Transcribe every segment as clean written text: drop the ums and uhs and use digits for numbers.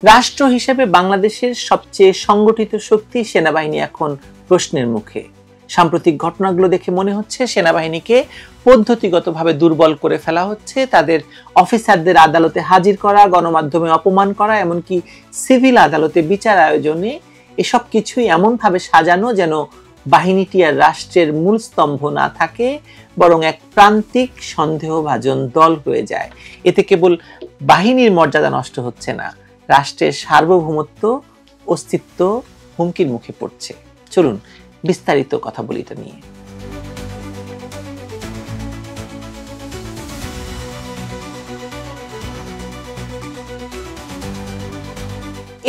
রাষ্ট্র হিসেবে বাংলাদেশের সবচেয়ে সংগঠিত শক্তি সেনাবাহিনী এখন প্রশ্নের মুখে। সাম্প্রতিক ঘটনাগুলো দেখে মনে হচ্ছে সেনাবাহিনীকে পদ্ধতিগতভাবে দুর্বল করে ফেলা হচ্ছে। তাদের অফিসারদের আদালতে হাজির করা, গণমাধ্যমে অপমান করা, এমনকি সিভিল আদালতে বিচার আয়োজনে এসব কিছুই এমনভাবে সাজানো যেন বাহিনীটি আর রাষ্ট্রের মূল স্তম্ভ না থাকে, বরং এক প্রান্তিক সন্দেহভাজন দল হয়ে যায়। এতে কেবল বাহিনীর মর্যাদা নষ্ট হচ্ছে না, রাষ্ট্রের সার্বভৌমত্ব, অস্তিত্ব হুমকির মুখে পড়ছে। চলুন বিস্তারিত কথা বলি এটা নিয়ে।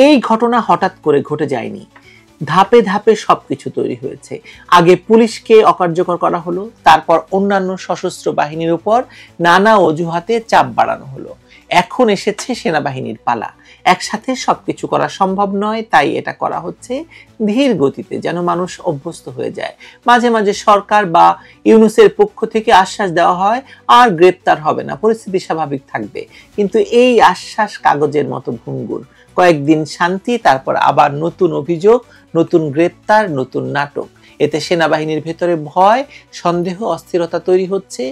এই ঘটনা হঠাৎ করে ঘটে যায়নি, ধাপে ধাপে সবকিছু তৈরি হয়েছে। আগে পুলিশকে অকার্যকর করা হলো, তারপর অন্যান্য সশস্ত্র বাহিনীর উপর নানা অজুহাতে চাপ বাড়ানো হলো। এখন এসেছে সেনাবাহিনীর পালা। একসাথে সবকিছু করা সম্ভব নয়, তাই এটা করা হচ্ছে ধীর গতিতে, যেন মানুষ অভ্যস্ত হয়ে যায়। মাঝে মাঝে সরকার বা ইউনূসের পক্ষ থেকে আশ্বাস দেওয়া হয় আর গ্রেপ্তার হবে না, পরিস্থিতি স্বাভাবিক থাকবে। কিন্তু এই আশ্বাস কাগজের মতো ভঙ্গুর। কয়েকদিন শান্তি, তারপর আবার নতুন অভিযোগ, নতুন গ্রেপ্তার, নতুন নাটক। এতে সেনাবাহিনীর ভেতরে ভয়, সন্দেহ, অস্থিরতা তৈরি হয়েছে।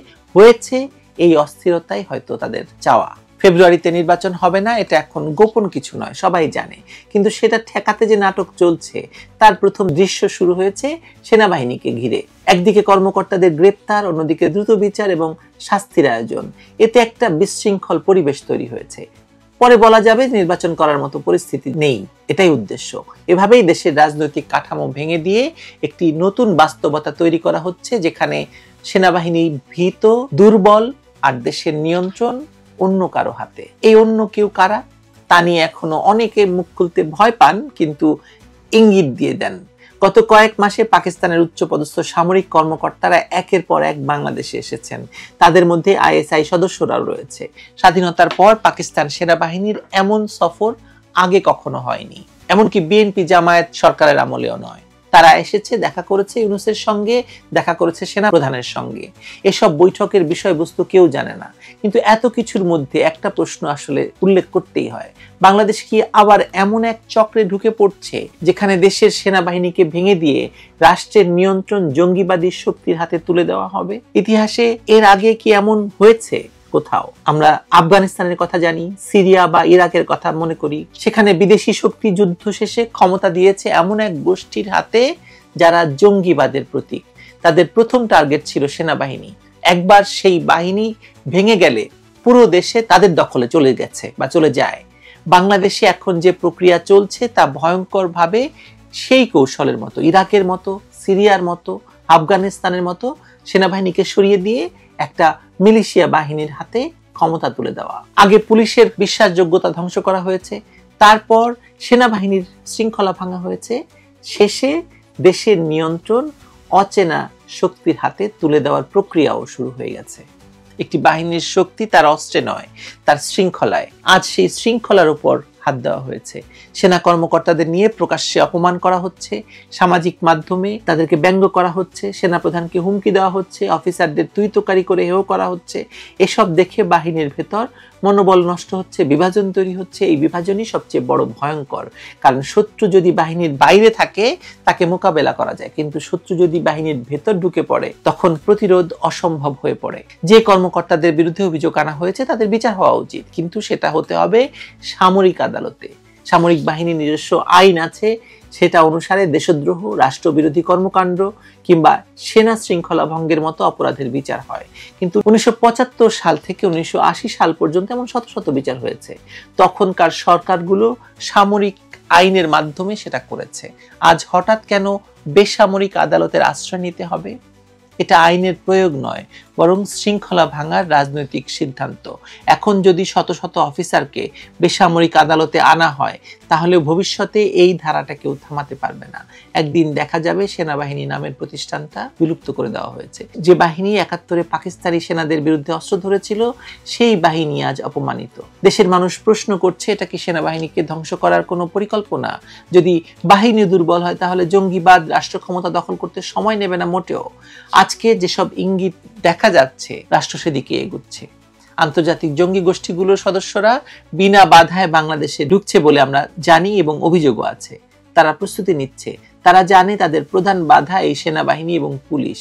এই অস্থিরতাই হয়তো তাদের চাওয়া। ফেব্রুয়ারিতে নির্বাচন হবে না, এটা এখন গোপন কিছু নয়, সবাই জানে। কিন্তু সেটা ঠেকাতে যে নাটক চলছে, তার প্রথম দৃশ্য শুরু হয়েছে সেনাবাহিনীকে ঘিরে। একদিকে কর্মকর্তাদের গ্রেপ্তার, অন্যদিকে দ্রুত বিচার এবং শাস্তির আয়োজন। এতে একটা বিশৃঙ্খল পরিবেশ তৈরি হয়েছে। পরে বলা যাবে নির্বাচন করার মতো পরিস্থিতি নেই, এটাই উদ্দেশ্য। এভাবেই দেশের রাজনৈতিক কাঠামো ভেঙে দিয়ে একটি নতুন বাস্তবতা তৈরি করা হচ্ছে, যেখানে সেনাবাহিনী ভীত, দুর্বল, আর দেশের নিয়ন্ত্রণ অন্য কারো হাতে। এই অন্য কেউ কারা তা নিয়ে এখনো অনেকে মুখ খুলতে ভয় পান, কিন্তু ইঙ্গিত দিয়ে দেন। গত কয়েক মাসে পাকিস্তানের উচ্চপদস্থ সামরিক কর্মকর্তারা একের পর এক বাংলাদেশে এসেছেন। তাদের মধ্যে আইএসআই সদস্যরাও রয়েছে। স্বাধীনতার পর পাকিস্তান সেনাবাহিনীর এমন সফর আগে কখনো হয়নি, এমনকি বিএনপি জামায়াত সরকারের আমলেও নয়। তারা এসেছে, দেখা করেছে ইউনূসের সঙ্গে, দেখা করেছে সেনা প্রধানের সঙ্গে। এসব বৈঠকের বিষয়বস্তু কেউ জানে না, কিন্তু এত কিছুর মধ্যে একটা প্রশ্ন আসলে উল্লেখ করতেই হয়। বাংলাদেশ কি আবার এমন এক চক্রে ঢুকে পড়ছে, যেখানে দেশের সেনাবাহিনীকে ভেঙে দিয়ে রাষ্ট্রের নিয়ন্ত্রণ জঙ্গিবাদী শক্তির হাতে তুলে দেওয়া হবে? ইতিহাসে এর আগে কি এমন হয়েছে কোথাও? আমরা আফগানিস্তানের কথা জানি, সিরিয়া বা ইরাকের কথা মনে করি। সেখানে বিদেশি শক্তি যুদ্ধ শেষে ক্ষমতা দিয়েছে এমন এক গোষ্ঠীর হাতে যারা জঙ্গিবাদের প্রতীক। তাদের প্রথম টার্গেট ছিল সেনাবাহিনী। একবার সেই বাহিনী ভেঙে গেলে পুরো দেশে তাদের দখলে চলে গেছে বা চলে যায়। বাংলাদেশে এখন যে প্রক্রিয়া চলছে তা ভয়ঙ্করভাবে সেই কৌশলের মতো, ইরাকের মতো, সিরিয়ার মতো, আফগানিস্তানের মতো সেনাবাহিনীকে সরিয়ে দিয়ে একটা মিলিশিয়া বাহিনীর হাতে ক্ষমতা তুলে দেওয়া। আগে পুলিশের বিশ্বাসযোগ্যতা ধ্বংস করা হয়েছে, তারপর সেনাবাহিনীর শৃঙ্খলা ভাঙা হয়েছে, শেষে দেশের নিয়ন্ত্রণ অচেনা শক্তির হাতে তুলে দেওয়ার প্রক্রিয়াও শুরু হয়ে গেছে। একটি বাহিনীর শক্তি তার অস্ত্রে নয়, তার শৃঙ্খলায়। আজ সেই শৃঙ্খলার উপর হাত দেওয়া হয়েছে। সেনা কর্মকর্তাদের নিয়ে প্রকাশ্যে অপমান করা হচ্ছে, সামাজিক মাধ্যমে তাদেরকে ব্যঙ্গ করা হচ্ছে, সেনাপ্রধানকে হুমকি দেওয়া হচ্ছে, অফিসারদের তুইতকারি করে হেয় করা হচ্ছে। এসব দেখে বাহিনীর ভেতর মনোবল নষ্ট হচ্ছে, বিভাজন তৈরি হচ্ছে। এই বিভাজনই সবচেয়ে বড় ভয়ঙ্কর, কারণ শত্রু যদি বাহিনীর বাইরে থাকে তাকে মোকাবেলা করা যায়, কিন্তু শত্রু যদি বাহিনীর ভেতর ঢুকে পড়ে তখন প্রতিরোধ অসম্ভব হয়ে পড়ে। যে কর্মকর্তাদের বিরুদ্ধে অভিযোগ আনা হয়েছে তাদের বিচার হওয়া উচিত, কিন্তু সেটা হতে হবে সামরিক আদালতে। সামরিক বাহিনীর নিজস্ব আইন আছে, সেটা অনুসারে দেশদ্রোহ, রাষ্ট্রবিরোধী কর্মকাণ্ড কিংবা সেনা শৃঙ্খলা ভঙ্গের মতো অপরাধের বিচার হয়। কিন্তু 1975 সাল থেকে 1980 সাল পর্যন্ত এমন শত শত বিচার হয়েছে। তখনকার সরকারগুলো সামরিক আইনের মাধ্যমে সেটা করেছে। আজ হঠাৎ কেন বেসামরিক আদালতের আশ্রয় নিতে হবে? এটা আইনের প্রয়োগ নয়, বরং শৃঙ্খলা ভাঙার রাজনৈতিক সিদ্ধান্ত। এখন যদি শত শত অফিসারকে বেসামরিক আদালতে আনা হয়, তাহলে ভবিষ্যতে এই ধারাটা কেউ থামাতে পারবে না। একদিন দেখা যাবে সেনাবাহিনী নামের প্রতিষ্ঠানটা বিলুপ্ত করে দেওয়া হয়েছে। যে বাহিনী 71-এ পাকিস্তানি সেনাদের বিরুদ্ধে অস্ত্র ধরেছিল, সেই বাহিনী আজ অপমানিত। দেশের মানুষ প্রশ্ন করছে, এটা কি সেনাবাহিনীকে ধ্বংস করার কোনো পরিকল্পনা? যদি বাহিনী দুর্বল হয়, তাহলে জঙ্গিবাদ রাষ্ট্র ক্ষমতা দখল করতে সময় নেবে না মোটেও। আজকে যেসব ইঙ্গিত দেখা যাচ্ছে, রাষ্ট্র সেদিকে এগুচ্ছে। আন্তর্জাতিক জঙ্গি গোষ্ঠীগুলোর সদস্যরা বিনা বাধায় বাংলাদেশে ঢুকছে বলে আমরা জানি এবং অভিযোগও আছে। তারা প্রস্তুতি নিচ্ছে, তারা জানে তাদের প্রধান বাধা এই সেনাবাহিনী এবং পুলিশ।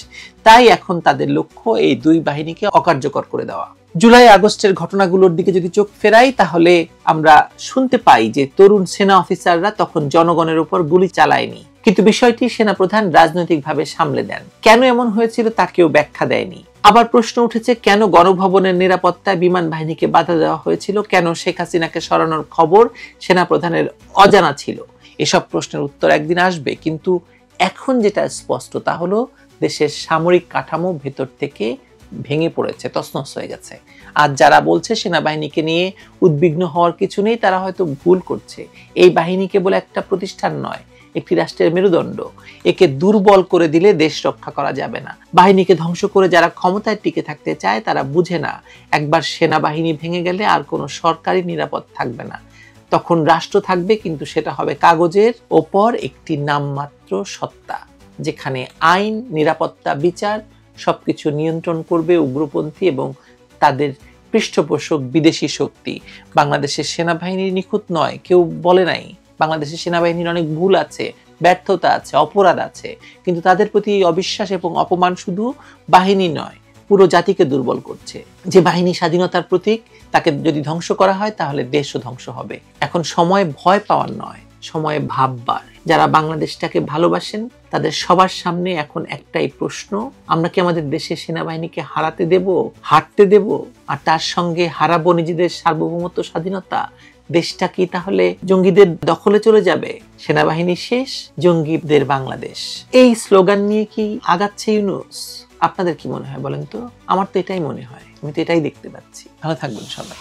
তাই এখন তাদের লক্ষ্য এই দুই বাহিনীকে অকার্যকর করে দেওয়া। জুলাই আগস্টের ঘটনাগুলোর দিকে যদি চোখ ফেরাই, তাহলে আমরা শুনতে পাই যে তরুণ সেনা অফিসাররা তখন জনগণের উপর গুলি চালায়নি, কিন্তু বিষয়টি সেনাপ্রধান রাজনৈতিকভাবে সামলে দেন। কেন এমন হয়েছিল তা কেউ ব্যাখ্যা দেয়নি। আবার প্রশ্ন উঠেছে, কেন গণভবনের নিরাপত্তায় বিমান বাহিনীকে বাধা দেওয়া হয়েছিল, কেন শেখ হাসিনাকে সরানোর খবর সেনাপ্রধানের অজানা ছিল। এসব প্রশ্নের উত্তর একদিন আসবে, কিন্তু এখন যেটা স্পষ্ট তা হলো দেশের সামরিক কাঠামো ভেতর থেকে ভেঙে পড়েছে, তছনছ হয়ে গেছে। আর যারা বলছে সেনাবাহিনীকে নিয়ে উদ্বিগ্ন হওয়ার কিছু নেই, তারা হয়তো ভুল করছে। এই বাহিনী কেবল একটা প্রতিষ্ঠান নয়, একটি রাষ্ট্রের মেরুদণ্ড। একে দুর্বল করে দিলে দেশ রক্ষা করা যাবে না। বাহিনীকে ধ্বংস করে যারা ক্ষমতায় টিকে থাকতে চায় তারা বুঝে না, একবার সেনাবাহিনী ভেঙে গেলে আর কোনো সরকারি নিরাপদ থাকবে না। তখন রাষ্ট্র থাকবে, কিন্তু সেটা হবে কাগজের ওপর একটি নামমাত্র সত্তা, যেখানে আইন, নিরাপত্তা, বিচার সবকিছু নিয়ন্ত্রণ করবে উগ্রপন্থী এবং তাদের পৃষ্ঠপোষক বিদেশি শক্তি। বাংলাদেশের সেনাবাহিনী নিখুঁত নয়, কেউ বলে নাই। বাংলাদেশের সেনাবাহিনীর অনেক ভুল আছে, ব্যর্থতা আছে, অপরাধ আছে, কিন্তু তাদের প্রতি অবিশ্বাস এবং অপমান শুধু বাহিনী নয়, পুরো জাতিকে দুর্বল করছে। যে বাহিনী স্বাধীনতার প্রতীক, তাকে যদি ধ্বংস করা হয় তাহলে দেশও ধ্বংস হবে। এখন সময় ভয় পাওয়ার নয়, সময় ভাববার। যারা বাংলাদেশটাকে ভালোবাসেন তাদের সবার সামনে এখন একটাই প্রশ্ন, আমরা কি আমাদের দেশের সেনাবাহিনীকে হারাতে দেব, হারতে দেব? আর তার সঙ্গে হারাবো নিজেদের সার্বভৌমত্ব, স্বাধীনতা? দেশটা কি তাহলে জঙ্গিদের দখলে চলে যাবে? সেনাবাহিনী শেষ, জঙ্গিদের বাংলাদেশ। এই স্লোগান নিয়ে কি আগাচ্ছে ইউনূস? আপনাদের কি মনে হয় বলেন তো? আমার তো এটাই মনে হয়, আমি তো এটাই দেখতে পাচ্ছি। ভালো থাকবেন সবাই।